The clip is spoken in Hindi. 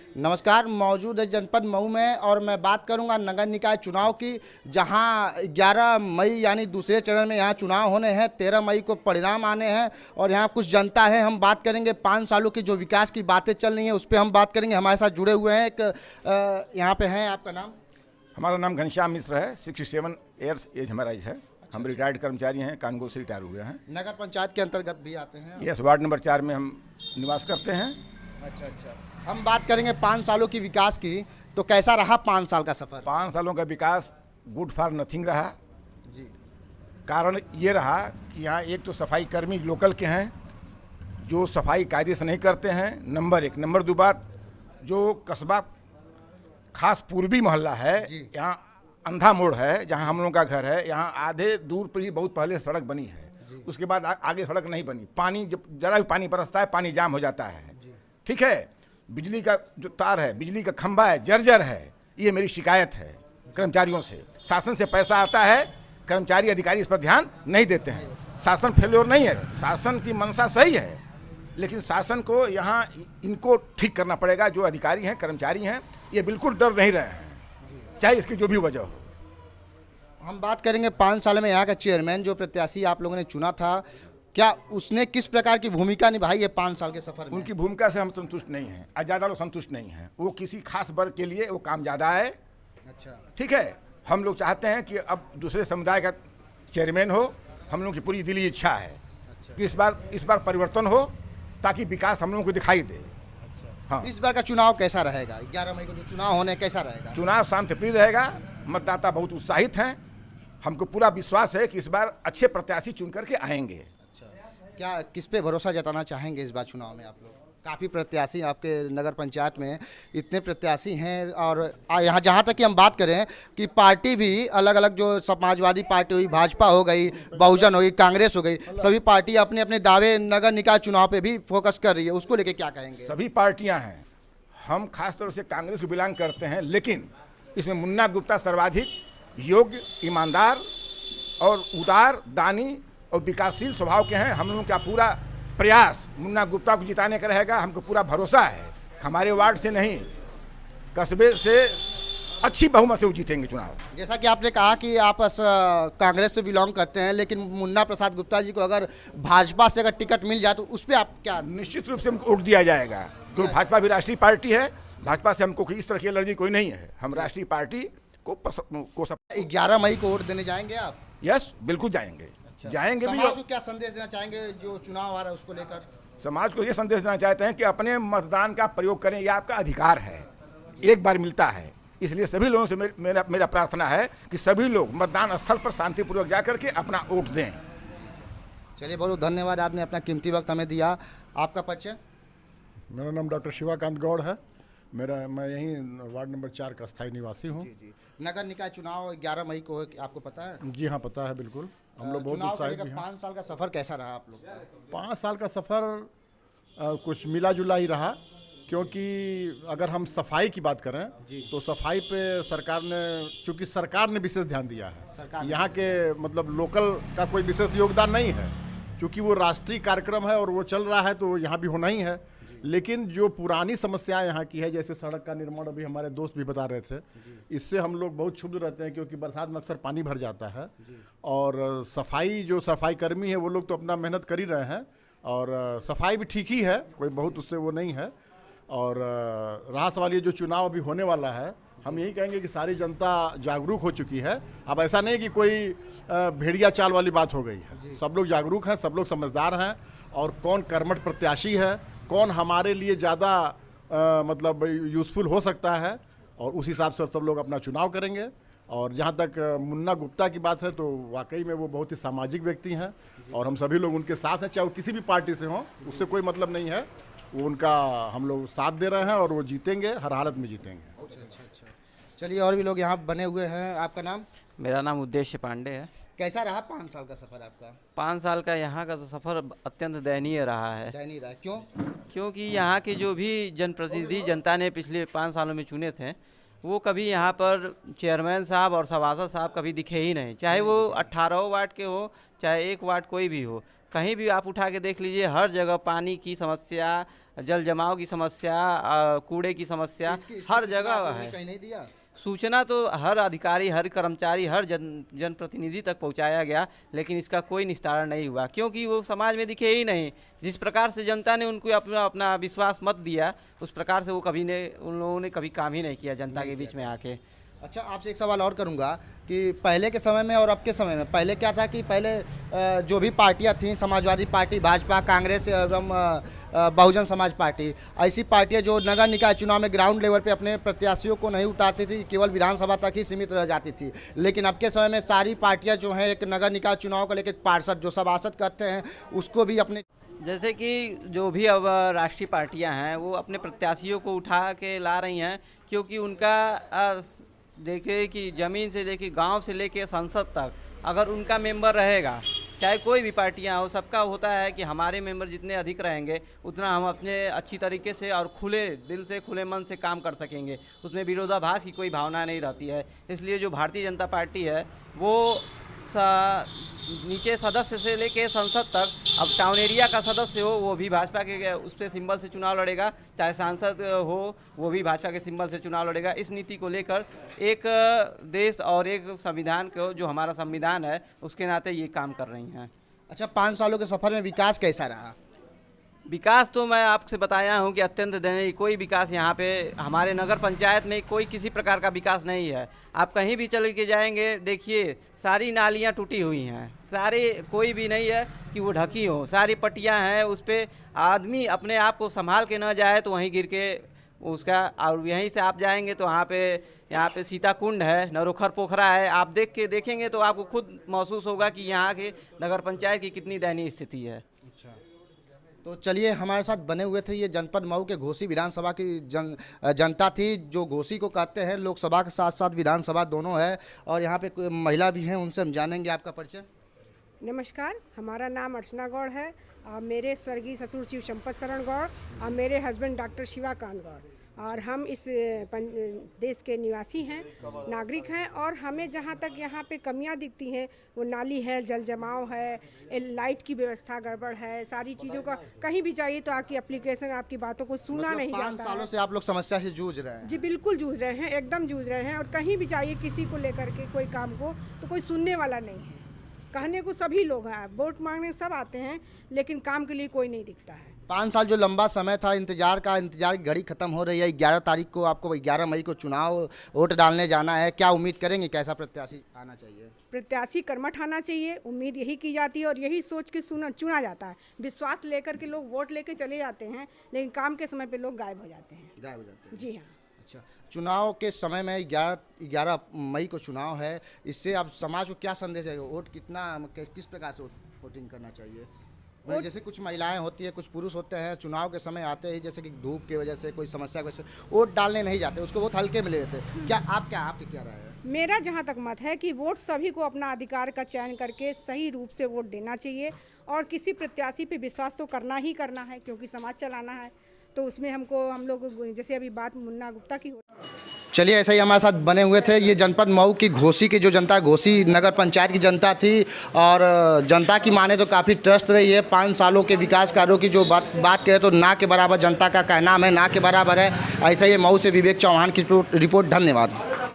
नमस्कार, मौजूद है जनपद मऊ में और मैं बात करूंगा नगर निकाय चुनाव की, जहां 11 मई यानी दूसरे चरण में यहां चुनाव होने हैं। 13 मई को परिणाम आने हैं और यहां कुछ जनता है। हम बात करेंगे 5 सालों की जो विकास की बातें चल रही हैं उस पर हम बात करेंगे। हमारे साथ जुड़े हुए हैं एक यहाँ पे हैं। आपका नाम? हमारा नाम घनश्याम मिश्र है। 67 ईयर्स एज हमारा एज है। हम रिटायर्ड कर्मचारी हैं, कानगो से रिटायर हुए हैं। नगर पंचायत के अंतर्गत भी आते हैं? यस, वार्ड नंबर 4 में हम निवास करते हैं। अच्छा। हम बात करेंगे 5 सालों की विकास की, तो कैसा रहा 5 साल का सफर? 5 सालों का विकास गुड फॉर नथिंग रहा जी। कारण ये रहा कि यहाँ एक तो सफाई कर्मी लोकल के हैं जो सफाई कायदे से नहीं करते हैं, नंबर 1। नंबर 2 बात, जो कस्बा खास पूर्वी मोहल्ला है, यहाँ अंधा मोड़ है जहाँ हम लोगों का घर है, यहाँ आधे दूर पर ही बहुत पहले सड़क बनी है। उसके बाद आगे सड़क नहीं बनी। पानी जब जरा भी पानी बरसता है पानी जाम हो जाता है। ठीक है, बिजली का जो तार है, बिजली का खंभा है, जर्जर है। ये मेरी शिकायत है कर्मचारियों से। शासन से पैसा आता है, कर्मचारी अधिकारी इस पर ध्यान नहीं देते हैं। शासन फेल्योर नहीं है, शासन की मंशा सही है, लेकिन शासन को यहाँ इनको ठीक करना पड़ेगा। जो अधिकारी हैं, कर्मचारी हैं, ये बिल्कुल डर नहीं रहे हैं, चाहे इसकी जो भी वजह हो। हम बात करेंगे 5 साल में यहाँ का चेयरमैन जो प्रत्याशी आप लोगों ने चुना था, क्या उसने किस प्रकार की भूमिका निभाई है 5 साल के सफर में? उनकी भूमिका से हम संतुष्ट नहीं हैं, ज़्यादा लोग संतुष्ट नहीं हैं। वो किसी खास वर्ग के लिए वो काम ज़्यादा है। अच्छा, ठीक है, हम लोग चाहते हैं कि अब दूसरे समुदाय का चेयरमैन हो। हम लोगों की पूरी दिली इच्छा है कि इस बार परिवर्तन हो, ताकि विकास हम लोगों को दिखाई दे। हाँ। इस बार का चुनाव कैसा रहेगा? 11 मई को जो चुनाव होने कैसा रहेगा? चुनाव शांतिप्रिय रहेगा। मतदाता बहुत उत्साहित हैं। हमको पूरा विश्वास है कि इस बार अच्छे प्रत्याशी चुन करके आएंगे। अच्छा, क्या किस पे भरोसा जताना चाहेंगे इस बार चुनाव में? आप लोग काफ़ी प्रत्याशी आपके नगर पंचायत में इतने प्रत्याशी हैं, और यहाँ जहाँ तक कि हम बात करें कि पार्टी भी अलग अलग, जो समाजवादी पार्टी हुई, भाजपा हो गई, बहुजन हो गई, कांग्रेस हो गई, सभी पार्टी अपने अपने दावे नगर निकाय चुनाव पे भी फोकस कर रही है। उसको लेके क्या कहेंगे? सभी पार्टियां हैं। हम खासतौर से कांग्रेस को बिलोंग करते हैं, लेकिन इसमें मुन्ना गुप्ता सर्वाधिक योग्य, ईमानदार और उदार, दानी और विकासशील स्वभाव के हैं। हम लोगों का पूरा प्रयास मुन्ना गुप्ता को जिताने का रहेगा। हमको पूरा भरोसा है, हमारे वार्ड से नहीं, कस्बे से अच्छी बहुमत से वो जीतेंगे चुनाव। जैसा कि आपने कहा कि आप कांग्रेस से बिलोंग करते हैं, लेकिन मुन्ना प्रसाद गुप्ता जी को अगर भाजपा से अगर टिकट मिल जाए तो उस पर आप क्या? निश्चित रूप से हमको वोट दिया जाएगा, क्योंकि भाजपा भी राष्ट्रीय पार्टी है। भाजपा से हमको इस तरह की एलर्जी कोई नहीं है। हम राष्ट्रीय पार्टी को 11 मई को वोट देने जाएंगे आप? यस, बिल्कुल जाएंगे। अच्छा। जाएंगे भी। समाज को क्या संदेश देना चाहेंगे जो चुनाव आ रहा है उसको लेकर? समाज को ये संदेश देना चाहते हैं कि अपने मतदान का प्रयोग करें, यह आपका अधिकार है, एक बार मिलता है। इसलिए सभी लोगों से मेरा प्रार्थना है कि सभी लोग मतदान स्थल पर शांतिपूर्वक जाकर के अपना वोट दें। चलिए, बहुत धन्यवाद, आपने अपना कीमती वक्त हमें दिया। आपका परिचय? मेरा नाम डॉक्टर शिवाकांत गौड़ है। मैं यहीं वार्ड नंबर 4 का स्थायी निवासी हूँ। जी। नगर निकाय चुनाव 11 मई को है, आपको पता है? जी हाँ, पता है, बिल्कुल। हम लोग बहुत उत्साहित भी हैं। 5 साल का सफर कैसा रहा आप लोग का? 5 साल का सफ़र कुछ मिला जुला ही रहा, क्योंकि अगर हम सफाई की बात करें तो सफाई पे चूँकि सरकार ने विशेष ध्यान दिया है। यहाँ के मतलब लोकल का कोई विशेष योगदान नहीं है, क्योंकि वो राष्ट्रीय कार्यक्रम है और वो चल रहा है तो यहाँ भी होना ही है। लेकिन जो पुरानी समस्याएं यहाँ की है, जैसे सड़क का निर्माण, अभी हमारे दोस्त भी बता रहे थे, इससे हम लोग बहुत क्षुब्ध रहते हैं, क्योंकि बरसात में अक्सर पानी भर जाता है। और सफाई कर्मी है वो लोग तो अपना मेहनत कर ही रहे हैं, और सफाई भी ठीक ही है, कोई बहुत उससे वो नहीं है। और रहा सवाल ये जो चुनाव अभी होने वाला है, हम यही कहेंगे कि सारी जनता जागरूक हो चुकी है। अब ऐसा नहीं कि कोई भेड़िया चाल वाली बात हो गई है। सब लोग जागरूक हैं, सब लोग समझदार हैं, और कौन कर्मठ प्रत्याशी है, कौन हमारे लिए ज़्यादा मतलब यूज़फुल हो सकता है, और उस हिसाब से सब लोग अपना चुनाव करेंगे। और जहाँ तक मुन्ना गुप्ता की बात है, तो वाकई में वो बहुत ही सामाजिक व्यक्ति हैं, और हम सभी लोग उनके साथ हैं, चाहे वो किसी भी पार्टी से हों, उससे कोई मतलब नहीं है। वो उनका हम लोग साथ दे रहे हैं, और वो जीतेंगे, हर हालत में जीतेंगे। अच्छा। चलिए, और भी लोग यहाँ बने हुए हैं। आपका नाम? मेरा नाम उद्देश्य पांडे है। कैसा रहा 5 साल का सफर आपका? 5 साल का यहाँ का सफ़र अत्यंत दयनीय रहा है। दयनीय रहा? क्यों? क्योंकि यहाँ के जो भी जनप्रतिनिधि जनता ने पिछले 5 सालों में चुने थे, वो कभी यहाँ पर चेयरमैन साहब और सभासद साहब कभी दिखे ही नहीं। चाहे वो 18 वार्ड के हो, चाहे 1 वार्ड कोई भी हो, कहीं भी आप उठा के देख लीजिए, हर जगह पानी की समस्या, जल जमाव की समस्या, कूड़े की समस्या इसकी हर सूचना जगह आपने है। कहीं नहीं दिया? सूचना तो हर अधिकारी, हर कर्मचारी, हर जनप्रतिनिधि तक पहुंचाया गया, लेकिन इसका कोई निस्तारण नहीं हुआ, क्योंकि वो समाज में दिखे ही नहीं। जिस प्रकार से जनता ने उनको अपना अपना विश्वास मत दिया, उस प्रकार से वो कभी ने उन लोगों ने कभी काम ही नहीं किया जनता के बीच में आके। अच्छा, आपसे एक सवाल और करूंगा कि पहले के समय में और अब के समय में, पहले क्या था कि पहले जो भी पार्टियां थीं, समाजवादी पार्टी, भाजपा, कांग्रेस एवं बहुजन समाज पार्टी, ऐसी पार्टियां जो नगर निकाय चुनाव में ग्राउंड लेवल पे अपने प्रत्याशियों को नहीं उतारती थी, केवल विधानसभा तक ही सीमित रह जाती थी। लेकिन अब के समय में सारी पार्टियाँ जो हैं, एक नगर निकाय चुनाव को लेकर पार्षद जो सभासद कहते हैं उसको भी अपने, जैसे कि जो भी अब राष्ट्रीय पार्टियां हैं वो अपने प्रत्याशियों को उठा के ला रही हैं, क्योंकि उनका देखिए कि ज़मीन से लेके गांव से लेके संसद तक अगर उनका मेंबर रहेगा, चाहे कोई भी पार्टियां हो, सबका होता है कि हमारे मेंबर जितने अधिक रहेंगे उतना हम अपने अच्छी तरीके से और खुले दिल से, खुले मन से काम कर सकेंगे। उसमें विरोधाभास की कोई भावना नहीं रहती है। इसलिए जो भारतीय जनता पार्टी है वो नीचे सदस्य से लेके संसद तक, अब टाउन एरिया का सदस्य हो वो भी भाजपा के उस पर सिंबल से चुनाव लड़ेगा, चाहे सांसद हो वो भी भाजपा के सिंबल से चुनाव लड़ेगा। इस नीति को लेकर एक देश और एक संविधान को, जो हमारा संविधान है, उसके नाते ये काम कर रही हैं। अच्छा, 5 सालों के सफर में विकास कैसा रहा? विकास तो मैं आपसे बताया हूँ कि अत्यंत दयनीय, कोई विकास यहाँ पे हमारे नगर पंचायत में कोई किसी प्रकार का विकास नहीं है। आप कहीं भी चले के जाएंगे, देखिए सारी नालियाँ टूटी हुई हैं, सारे, कोई भी नहीं है कि वो ढकी हो, सारी पट्टियाँ हैं, उस पर आदमी अपने आप को संभाल के न जाए तो वहीं गिर के उसका, और यहीं से आप जाएंगे तो यहाँ पे सीता कुंड है, नरोखर पोखरा है, आप देखेंगे तो आपको खुद महसूस होगा कि यहाँ के नगर पंचायत की कितनी दयनीय स्थिति है। तो चलिए, हमारे साथ बने हुए थे ये जनपद मऊ के घोसी विधानसभा की जनता थी, जो घोसी को कहते हैं लोकसभा के साथ साथ विधानसभा दोनों है, और यहाँ पे कोई महिला भी हैं, उनसे हम जानेंगे। आपका परिचय? नमस्कार, हमारा नाम अर्चना गौड़ है। मेरे स्वर्गीय ससुर शिव संपत शरण गौड़ और मेरे हस्बैंड डॉक्टर शिवाकांत गौड़, और हम इस देश के निवासी हैं, नागरिक हैं। और हमें जहाँ तक यहाँ पे कमियाँ दिखती हैं, वो नाली है, जल जमाव है, लाइट की व्यवस्था गड़बड़ है, सारी चीज़ों का कहीं भी जाइए तो आपकी एप्लीकेशन, आपकी बातों को सुना नहीं जाता है। 5 सालों से आप लोग समस्या से जूझ रहे हैं? जी बिल्कुल जूझ रहे हैं, एकदम जूझ रहे हैं। और कहीं भी जाइए किसी को लेकर के कोई काम को, तो कोई सुनने वाला नहीं है। कहने को सभी लोग हैं, वोट मांगने सब आते हैं, लेकिन काम के लिए कोई नहीं दिखता है। 5 साल जो लंबा समय था इंतजार की घड़ी खत्म हो रही है। 11 तारीख को आपको, 11 मई को चुनाव, वोट डालने जाना है। क्या उम्मीद करेंगे, कैसा प्रत्याशी आना चाहिए? प्रत्याशी कर्मठ आना चाहिए, उम्मीद यही की जाती है और यही सोच के चुना जाता है। विश्वास लेकर के लोग वोट लेके चले जाते हैं, लेकिन काम के समय पे लोग गायब हो जाते हैं। जी हाँ। अच्छा, चुनाव के समय में 11 मई को चुनाव है, इससे अब समाज को क्या संदेश है? वोट किस प्रकार से वोटिंग करना चाहिए? जैसे कुछ महिलाएं होती है, कुछ पुरुष होते हैं, चुनाव के समय आते ही जैसे कि धूप की वजह से, कोई समस्या की वजह से वोट डालने नहीं जाते, उसको बहुत हल्के में ले लेते हैं। आपकी क्या राय है? मेरा जहाँ तक मत है कि वोट सभी को अपना अधिकार का चयन करके सही रूप से वोट देना चाहिए, और किसी प्रत्याशी पे विश्वास तो करना ही करना है, क्योंकि समाज चलाना है। तो उसमें हम लोग जैसे अभी बात मुन्ना गुप्ता की हो। चलिए, ऐसे ही हमारे साथ बने हुए थे ये जनपद मऊ की घोसी की जो जनता, घोसी नगर पंचायत की जनता थी, और जनता की माने तो काफ़ी ट्रस्ट रही है। 5 सालों के विकास कार्यों की जो बात करें तो ना के बराबर जनता का कहना है, ना के बराबर है। ऐसे ही मऊ से विवेक चौहान की रिपोर्ट। धन्यवाद।